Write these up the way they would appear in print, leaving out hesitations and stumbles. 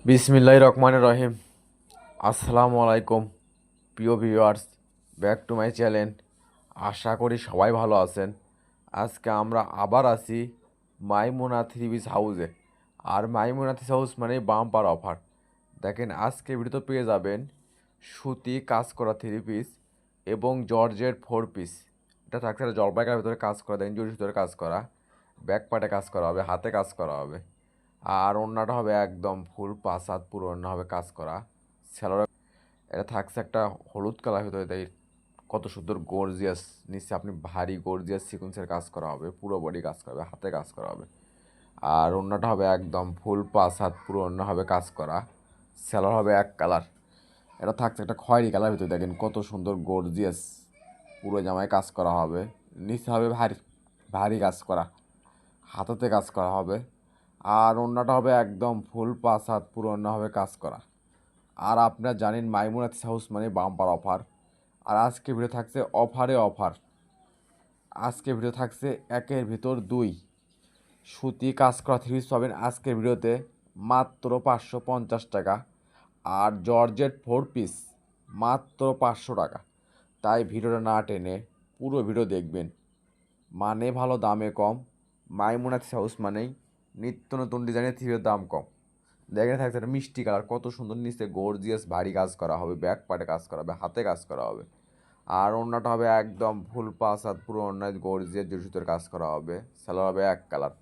বিসমিল্লাহির রহমানির রহিম। আসসালামু আলাইকুম প্রিয় viewers, back to my channel. আশা করি সবাই ভালো আছেন। আজকে আমরা আবার আছি মাইমুনা থ্রি পিস হাউসে। আর মাইমুনা থ্রি হাউস মানে বাম্পার অফার। দেখেন, আজকে ভিডিওতে পেয়ে যাবেন সুতি কাজ করা থ্রি পিস এবং জর্জের ফোর পিস। এটা থাকছে একটা জলপাইকার ভিতরে কাজ করা, দেখেন জরির ভিতরে কাজ করা, ব্যাক পার্টে কাজ করা হবে, হাতে কাজ করা হবে। আর ওড়নাটা হবে একদম ফুল 5 হাত পুরো ওড়না হবে কাজ করা। স্যালোয়ার এটা থাকছে একটা হলুদ কালার ভিতরে, তাই কত সুন্দর গর্জিয়াস। নিচে আপনি ভারী গর্জিয়াস সিকোয়েন্সের কাজ করা হবে, পুরো বডি কাজ করা হবে, হাতে কাজ করা হবে। আর ওড়নাটা হবে একদম ফুল 5 হাত পুরো ওড়না হবে কাজ করা। স্যালোয়ার হবে এক কালার। এটা থাকছে একটা খয়েরি কালার ভিতরে, দেখেন কত সুন্দর গর্জিয়াস। পুরো জামায় কাজ করা হবে, নিচে হবে ভারী ভারী কাজ করা, হাতাতে কাজ করা হবে। আর ওড়নাটা হবে একদম ফুল 5 হাত পুরো ওড়না হবে কাজ করা। আর আপনারা জানেন মাইমুনাথ হাউস মানে বাম্পার অফার। আর আজকে ভিডিও থাকছে অফারে অফার। আজকে ভিডিও থাকছে একের ভিতর দুই সুতি কাজ করা থ্রি পিস পাবেন আজকের ভিডিওতে মাত্র 550 টাকা। আর জর্জেট ফোর পিস মাত্র 500 টাকা। তাই ভিডিওটা না টেনে পুরো ভিডিও দেখবেন। মানে ভালো দামে কম। মাইমুনাথ হাউস মানেই নিত্য নতুন ডিজাইনের থ্রি পিসের দাম কম। দেখে থাকছে একটা মিষ্টি কালার, কত সুন্দর, নিচে গর্জিয়াস ভারী কাজ করা হবে, ব্যাক পার্টে কাজ করা হবে, হাতে কাজ করা হবে। আর ওড়নাটা হবে একদম ফুল 5 হাত পুরো ওড়নায় গর্জিয়াস জরি সুতোর কাজ করা হবে। সালোয়ার হবে এক কালার।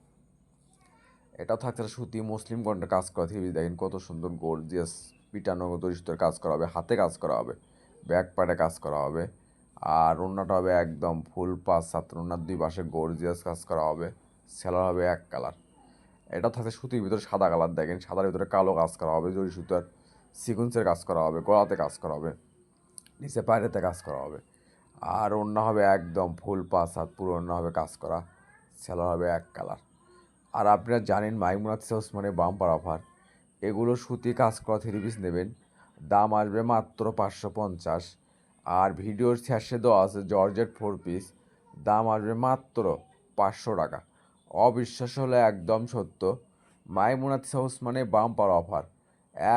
এটাও থাকছে একটা সুতি মুসলিম কন্টের কাজ করা থ্রি পিস, দেখেন কত সুন্দর গর্জিয়াস পিটানো জরি সুতোর কাজ করা হবে, হাতে কাজ করা হবে, ব্যাক পার্টে কাজ করা হবে। আর ওড়নাটা হবে একদম ফুল 5 হাত ওড়নার দুই পাশে গর্জিয়াস কাজ করা হবে। সালোয়ার হবে এক কালার। এটা থাকছে সুতির ভিতরে সাদা কালার, দেখেন সাদার ভিতরে কালো কাজ করা হবে, জরি সুতার সিকুয়েন্সের কাজ করা হবে, গলাতে কাজ করা হবে, নিচে পায়রেতে কাজ করা হবে। আর ওড়না হবে একদম ফুল 5 হাত পুরো ওড়না হবে কাজ করা। সালোয়ার হবে এক কালার। আর আপনারা জানেন মাইমুনাথ হাউস মানে বাম্পার অফার। এগুলো সুতি কাজ করা থ্রি পিস নেবেন, দাম আসবে মাত্র 550। আর ভিডিওর শেষে দেওয়া আছে জর্জেট ফোর পিস, দাম আসবে মাত্র 500 টাকা। অবিশ্বাস হলে একদম সত্য। মাইমুনাথ হাউস মানে বাম্পার অফার,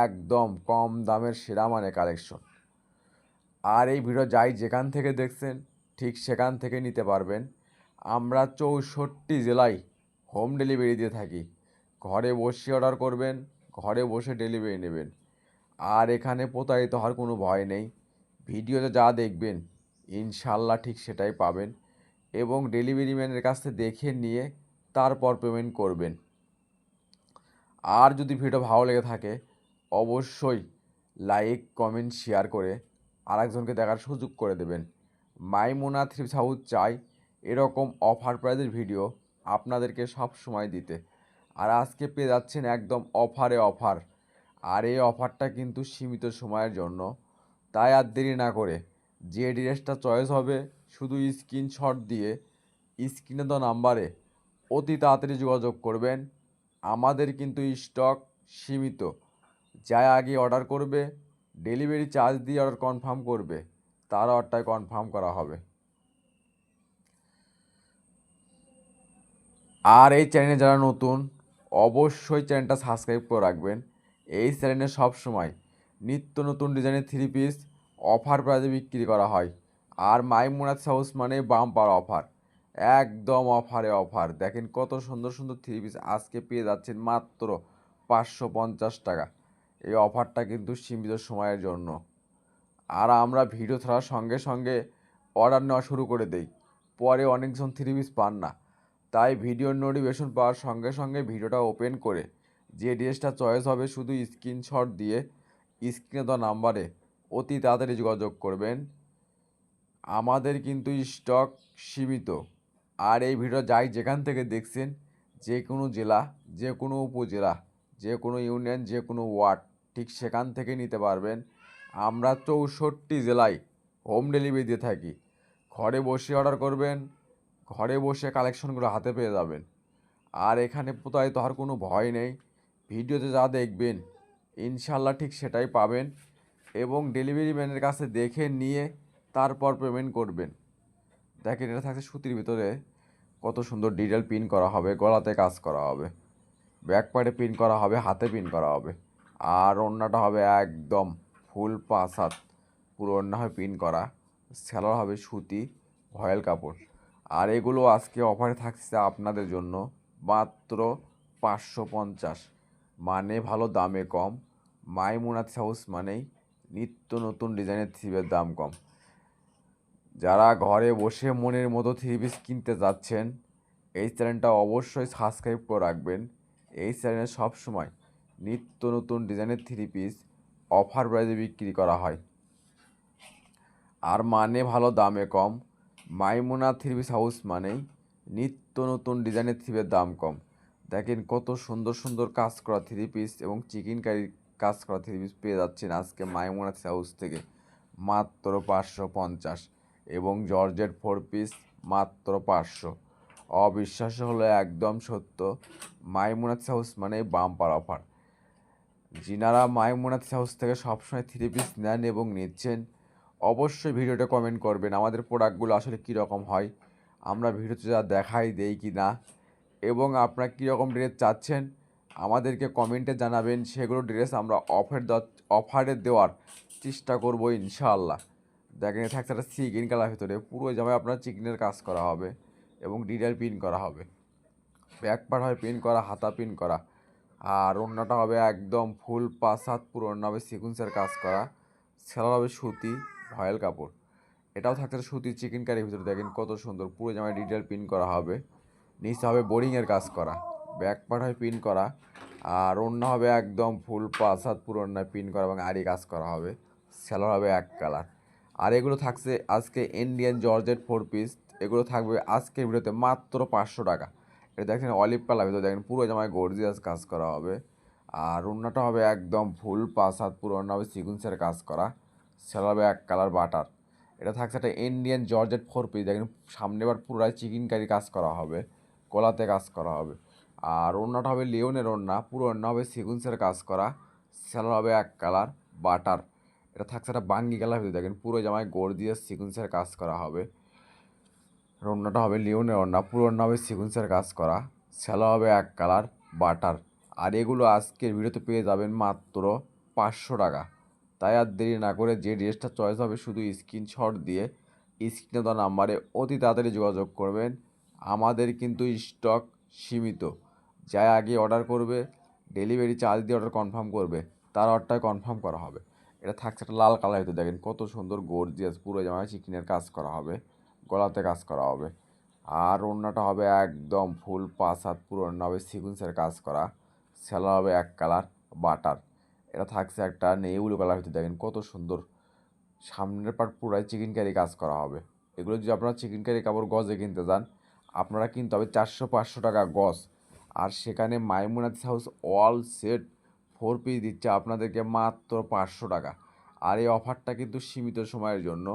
একদম কম দামের সেরা মানে কালেকশন। আর এই ভিডিও যাই যেখান থেকে দেখছেন ঠিক সেখান থেকে নিতে পারবেন। আমরা 64 জেলায় হোম ডেলিভারি দিয়ে থাকি। ঘরে বসে অর্ডার করবেন, ঘরে বসে ডেলিভারি নেবেন। আর এখানে প্রতারিত হওয়ার কোনো ভয় নেই। ভিডিওতে যা দেখবেন ইনশাল্লাহ ঠিক সেটাই পাবেন। এবং ডেলিভারি ম্যানের কাছ থেকে দেখে নিয়ে তারপর পেমেন্ট করবেন। আর যদি ভিডিও ভালো লেগে থাকে অবশ্যই লাইক কমেন্ট শেয়ার করে আরেকজনকে দেখার সুযোগ করে দেবেন। মাইমুনা থ্রি পিস হাউস চাই এরকম অফার প্রাইজের ভিডিও আপনাদেরকে সব সময় দিতে। আর আজকে পেয়ে যাচ্ছেন একদম অফারে অফার। আর এই অফারটা কিন্তু সীমিত সময়ের জন্য। তাই আর দেরি না করে যে ড্রেসটা চয়েস হবে শুধু স্ক্রিনশট দিয়ে স্ক্রিনে দেওয়া নাম্বারে অতি তাড়াতাড়ি যোগাযোগ করবেন। আমাদের কিন্তু স্টক সীমিত। যাই আগে অর্ডার করবে, ডেলিভারি চার্জ দিয়ে অর্ডার কনফার্ম করবে, তার অর্ডারটাই কনফার্ম করা হবে। আর এই চ্যানেলে যারা নতুন অবশ্যই চ্যানেলটা সাবস্ক্রাইব করে রাখবেন। এই চ্যানেলে সবসময় নিত্য নতুন ডিজাইনের থ্রি পিস অফার প্রাইজে বিক্রি করা হয়। আর মাইমুনাথ হাউস মানে বাম্পার অফার, একদম অফারে অফার। দেখেন কত সুন্দর সুন্দর থ্রি পিস আজকে পেয়ে যাচ্ছেন মাত্র 550 টাকা। এই অফারটা কিন্তু সীমিত সময়ের জন্য। আর আমরা ভিডিও ছাড়ার সঙ্গে সঙ্গে অর্ডার নেওয়া শুরু করে দেই, পরে অনেকজন থ্রি পিস পান না। তাই ভিডিওর নোটিফিকেশন পাওয়ার সঙ্গে সঙ্গে ভিডিওটা ওপেন করে যে ড্রেসটা চয়েস হবে শুধু স্ক্রিনশট দিয়ে স্ক্রিনে দেওয়া নাম্বারে অতি তাড়াতাড়ি যোগাযোগ করবেন। আমাদের কিন্তু স্টক সীমিত। আর এই ভিডিও যাই যেখান থেকে দেখছেন, যে কোনো জেলা, যে কোনো উপজেলা, যে কোনো ইউনিয়ন, যে কোনো ওয়ার্ড, ঠিক সেখান থেকে নিতে পারবেন। আমরা 64 জেলায় হোম ডেলিভারি দিয়ে থাকি। ঘরে বসে অর্ডার করবেন, ঘরে বসে কালেকশনগুলো হাতে পেয়ে যাবেন। আর এখানে প্রতারিত হওয়ার কোনো ভয় নেই। ভিডিওতে যা দেখবেন ইনশাল্লাহ ঠিক সেটাই পাবেন। এবং ডেলিভারি ম্যানের কাছে দেখে নিয়ে তারপর পেমেন্ট করবেন। দেখেন এটা থাকছে সুতির ভিতরে, কত সুন্দর ডিটেল পিন করা হবে, গলাতে কাজ করা হবে, ব্যাক পার্টে পিন করা হবে, হাতে পিন করা হবে। আর ওড়নাটা হবে একদম ফুল 5 হাত, পুরো ওড়না হবে পিন করা, সেলার হবে সুতি ভয়েল কাপড়। আর এগুলো আজকে অফারে থাকছে আপনাদের জন্য মাত্র 550, মানে ভালো দামে কম। মাইমুনাথ হাউস মানেই নিত্য নতুন ডিজাইনের থ্রিপের দাম কম। যারা ঘরে বসে মনের মতো থ্রি পিস কিনতে যাচ্ছেন, এই চ্যানেলটা অবশ্যই সাবস্ক্রাইব করে রাখবেন। এই চ্যানেলে সবসময় নিত্য নতুন ডিজাইনের থ্রি পিস অফার প্রাইসে বিক্রি করা হয়, আর মানে ভালো দামে কম। মাইমুনা থ্রি পিস হাউস মানেই নিত্য নতুন ডিজাইনের থ্রিপের দাম কম। দেখেন কত সুন্দর সুন্দর কাজ করা থ্রি পিস এবং চিকেন কারি কাজ করা থ্রি পিস পেয়ে যাচ্ছেন আজকে মাইমুনা থ্রি হাউস থেকে মাত্র 550, এবং জর্জেট 4 পিস মাত্র 500। অবিশ্বাস্য হলো একদম সত্য, মাইমুনা থ্রি হাউস মানে বাম্পার অফার। যিনারা মাইমুনা থ্রি হাউস থেকে সবসময় থ্রি পিস নেন এবং নিচ্ছেন, অবশ্যই ভিডিওটা কমেন্ট করবেন আমাদের প্রোডাক্টগুলো আসলে কীরকম হয়, আমরা ভিডিওতে যা দেখাই দেই কি না, এবং আপনারা কীরকম ড্রেস চাচ্ছেন আমাদেরকে কমেন্টে জানাবেন। সেগুলো ড্রেস আমরা অফারে দেওয়ার চেষ্টা করবো ইনশাআল্লাহ। দেখেন থাকছে একটা চিকেন কালার ভিতরে, পুরো জামায় আপনার চিকেনের কাজ করা হবে এবং ডিটেল পিন করা হবে, ব্যাক পার্ট হবে পিন করা, হাতা পিন করা। আর ওড়নাটা হবে একদম ফুল 5 হাত, পুরো ওড়না হবে সিকুয়েন্সের কাজ করা, সেলার হবে সুতি ভয়েল কাপড়। এটাও থাকছে সুতি চিকেন কারির ভিতরে, দেখেন কত সুন্দর, পুরো জামায় ডিটেল পিন করা হবে, নিচে হবে বোরিংয়ের কাজ করা, ব্যাক পার্ট হবে পিন করা। আর ওড়না হবে একদম ফুল 5 হাত, পুরো ওড়নায় পিন করা এবং আড়ি কাজ করা হবে, সেলার হবে এক কালার। আর এগুলো থাকছে আজকে ইন্ডিয়ান জর্জেট 4 পিস, এগুলো থাকবে আজকের ভিডিওতে মাত্র 500 টাকা। এটা দেখেন অলিভ কালার ভিতরে, দেখেন পুরো জামায় গর্জিয়াস কাজ করা হবে। আর ওড়নাটা হবে একদম ফুল 5 হাত, পুরো ওড়না হবে সিকুয়েন্সের কাজ করা, সেলার হবে এক কালার বাটার। এটা থাকছে একটা ইন্ডিয়ান জর্জেট 4 পিস, দেখেন সামনে এবার পুরোটাই চিকেন কারি কাজ করা হবে, গলাতে কাজ করা হবে। আর ওড়নাটা হবে লিওনের ওড়না, পুরো ওড়না হবে সিকুয়েন্সের কাজ করা, সেলার হবে এক কালার বাটার। এটা থাকছে একটা বাঙ্গি কালার ভিতরে, দেখেন পুরো জামায় গর্জিয়াস সিকুয়েন্সের কাজ করা হবে। ওড়নাটা হবে লিওনের ওড়না, পুরো ওড়না হবে সিকুয়েন্সের কাজ করা, সেলার হবে এক কালার বাটার। আর এগুলো আজকের ভিডিওতে পেয়ে যাবেন মাত্র 500 টাকা। তাই আর দেরি না করে যে ড্রেসটা চয়েস হবে শুধু স্ক্রিনশট দিয়ে স্ক্রিনে দেওয়া নাম্বারে অতি তাড়াতাড়ি যোগাযোগ করবেন। আমাদের কিন্তু স্টক সীমিত, যাই আগে অর্ডার করবে, ডেলিভারি চার্জ দিয়ে অর্ডার কনফার্ম করবে, তার অর্ডারটা কনফার্ম করা হবে। এটা থাকছে একটা লাল কালার হতে, দেখেন কত সুন্দর গর্জিয়াস, পুরো জামায় চিকেনের কাজ করা হবে, গলাতে কাজ করা হবে। আর ওড়নাটা হবে একদম ফুল 5 হাত, পুরো ওড়না হবে সিকুয়েন্সের কাজ করা, সেলার হবে এক কালার বাটার। এটা থাকছে একটা নেউল কালার হতে, দেখেন কত সুন্দর, সামনের পার্ট পুরাই চিকেন কারি কাজ করা হবে। এগুলো যদি আপনারা চিকেন কারি কাপড় গজে কিনতে যান, আপনারা কিনতে হবে 400-500 টাকা গজ। আর সেখানে মাইমুনাথ হাউস অল সেট 4 পিস দিচ্ছে আপনাদেরকে মাত্র 500 টাকা। আর এই অফারটা কিন্তু সীমিত সময়ের জন্য,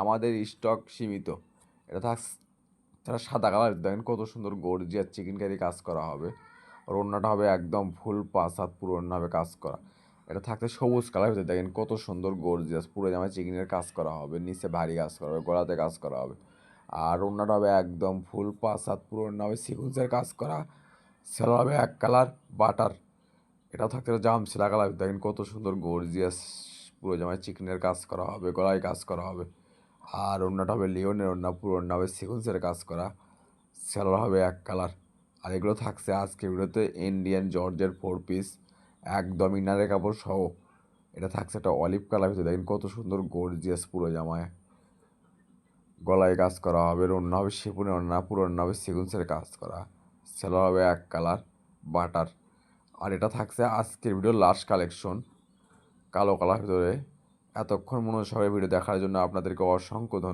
আমাদের স্টক সীমিত। এটা থাকছে তারা সাদা কালার, দেখেন কত সুন্দর গর্জিয়াস চিকেন কারি কাজ করা হবে। আর ওড়নাটা হবে একদম ফুল 5 হাত, পুরো ওড়না হবে কাজ করা। এটা থাকতে সবুজ কালার ভিতরে, দেখেন কত সুন্দর গর্জিয়াস, পুরো জামায় চিকেনের কাজ করা হবে, নিচে ভারী কাজ করা হবে, গলাতে কাজ করা হবে। আর ওড়নাটা হবে একদম ফুল 5 হাত, পুরো ওড়না হবে সিকুয়েন্সের কাজ করা, সেলার হবে এক কালার বাটার। এটাও থাকতে জাম সিলা কালার, দেখেন কত সুন্দর গর্জিয়াস, পুরো জামায় চিকেনের কাজ করা হবে, গলায় কাজ করা হবে। আর ওড়নাটা হবে লিওনের ওড়না, পুরো ওড়না হবে সিকুয়েন্সের কাজ করা, সেলার হবে এক কালার। আর এগুলো থাকছে আজকে ভিডিওতে ইন্ডিয়ান জর্জের 4 পিস, একদম ইনারের কাপড় সহ। এটা থাকছে একটা অলিভ কালার ভিতরে, দেখেন কত সুন্দর গর্জিয়াস, পুরো জামায় গলায় কাজ করা হবে, ওড়না হবে শিফনের ওড়না, পুরো ওড়না হবে সিকুয়েন্সের কাজ করা, সেলার হবে এক কালার বাটার। আর এটা থাকছে আজকের ভিডিওর লাস্ট কালেকশন, কালো কালার ভিতরে। এতক্ষণ মনোযোগ সহকারে ভিডিও দেখার জন্য আপনাদেরকে অসংখ্য ধন্যবাদ।